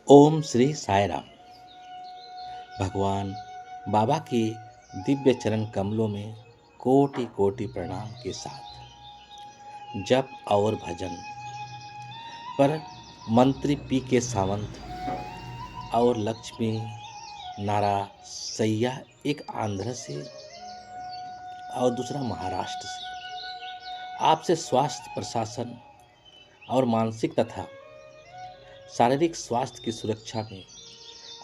ओम श्री साई राम। भगवान बाबा के दिव्य चरण कमलों में कोटि कोटि प्रणाम के साथ जप और भजन पर मंत्री पी के सावंत और लक्ष्मी नारा सैया, एक आंध्र से और दूसरा महाराष्ट्र से, आपसे स्वास्थ्य प्रशासन और मानसिक तथा शारीरिक स्वास्थ्य की सुरक्षा में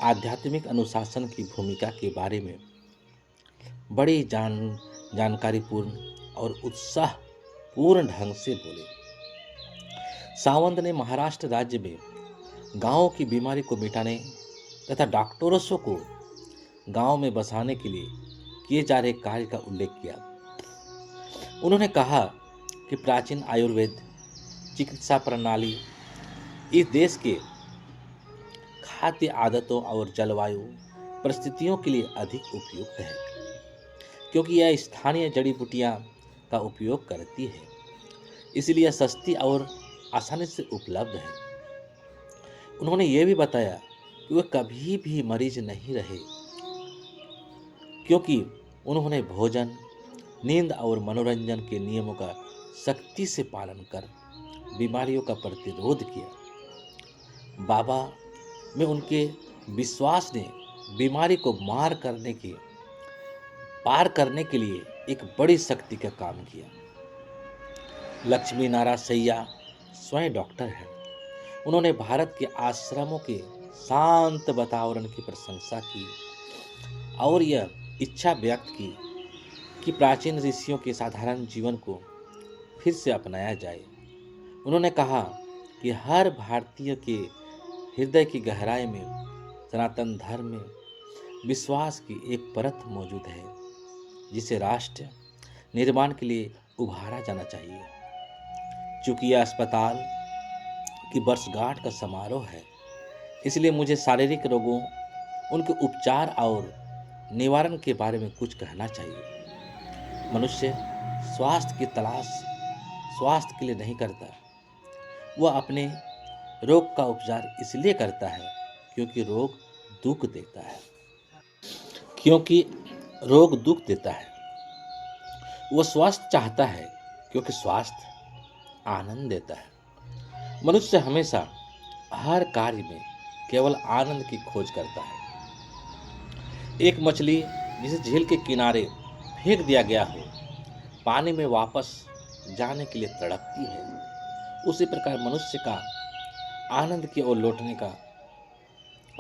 आध्यात्मिक अनुशासन की भूमिका के बारे में बड़ी जानकारीपूर्ण और उत्साहपूर्ण ढंग से बोले। सावंत ने महाराष्ट्र राज्य में गांवों की बीमारी को मिटाने तथा डॉक्टरों को गांव में बसाने के लिए किए जा रहे कार्य का उल्लेख किया। उन्होंने कहा कि प्राचीन आयुर्वेद चिकित्सा प्रणाली इस देश के खाद्य आदतों और जलवायु परिस्थितियों के लिए अधिक उपयुक्त है, क्योंकि यह स्थानीय जड़ी बूटियां का उपयोग करती है, इसलिए सस्ती और आसानी से उपलब्ध है। उन्होंने यह भी बताया कि वे कभी भी मरीज नहीं रहे, क्योंकि उन्होंने भोजन, नींद और मनोरंजन के नियमों का सख्ती से पालन कर बीमारियों का प्रतिरोध किया। बाबा में उनके विश्वास ने बीमारी को पार करने के लिए एक बड़ी शक्ति का काम किया। लक्ष्मी नारा सैया स्वयं डॉक्टर हैं। उन्होंने भारत के आश्रमों के शांत वातावरण की प्रशंसा की और यह इच्छा व्यक्त की कि प्राचीन ऋषियों के साधारण जीवन को फिर से अपनाया जाए। उन्होंने कहा कि हर भारतीय के हृदय की गहराई में सनातन धर्म में विश्वास की एक परत मौजूद है, जिसे राष्ट्र निर्माण के लिए उभारा जाना चाहिए। चूंकि यह अस्पताल की वर्षगांठ का समारोह है, इसलिए मुझे शारीरिक रोगों, उनके उपचार और निवारण के बारे में कुछ कहना चाहिए। मनुष्य स्वास्थ्य की तलाश स्वास्थ्य के लिए नहीं करता, वह अपने रोग का उपचार इसलिए करता है क्योंकि रोग दुख देता है। वह स्वास्थ्य चाहता है क्योंकि स्वास्थ्य आनंद देता है। मनुष्य हमेशा हर कार्य में केवल आनंद की खोज करता है। एक मछली जिसे झील के किनारे फेंक दिया गया हो, पानी में वापस जाने के लिए तड़पती है। उसी प्रकार मनुष्य का आनंद की ओर लौटने का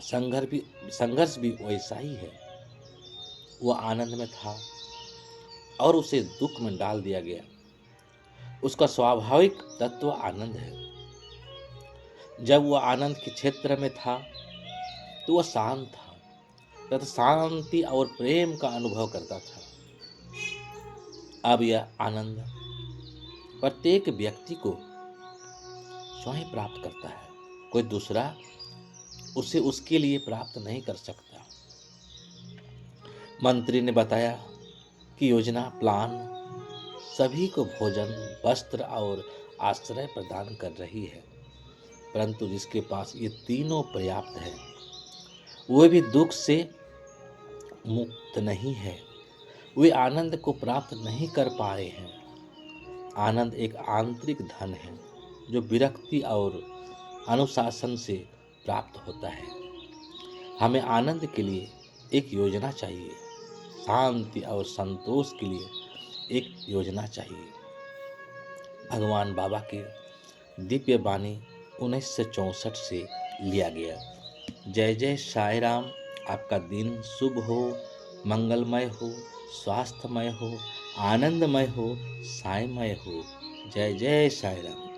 संघर्ष भी वैसा ही है। वह आनंद में था और उसे दुख में डाल दिया गया। उसका स्वाभाविक तत्व आनंद है। जब वह आनंद के क्षेत्र में था तो वह शांत था तथा शांति और प्रेम का अनुभव करता था। अब यह आनंद प्रत्येक व्यक्ति को स्वयं प्राप्त करता है, कोई दूसरा उसे उसके लिए प्राप्त नहीं कर सकता। मंत्री ने बताया कि योजना प्लान सभी को भोजन, वस्त्र और आश्रय प्रदान कर रही है, परंतु जिसके पास ये तीनों पर्याप्त है, वे भी दुख से मुक्त नहीं है। वे आनंद को प्राप्त नहीं कर पा रहे हैं। आनंद एक आंतरिक धन है जो विरक्ति और अनुशासन से प्राप्त होता है। हमें आनंद के लिए एक योजना चाहिए, शांति और संतोष के लिए एक योजना चाहिए। भगवान बाबा के दिव्य वाणी 1964 से लिया गया। जय जय साई राम। आपका दिन शुभ हो, मंगलमय हो, स्वास्थ्यमय हो, आनंदमय हो, साईमय हो। जय जय साई राम।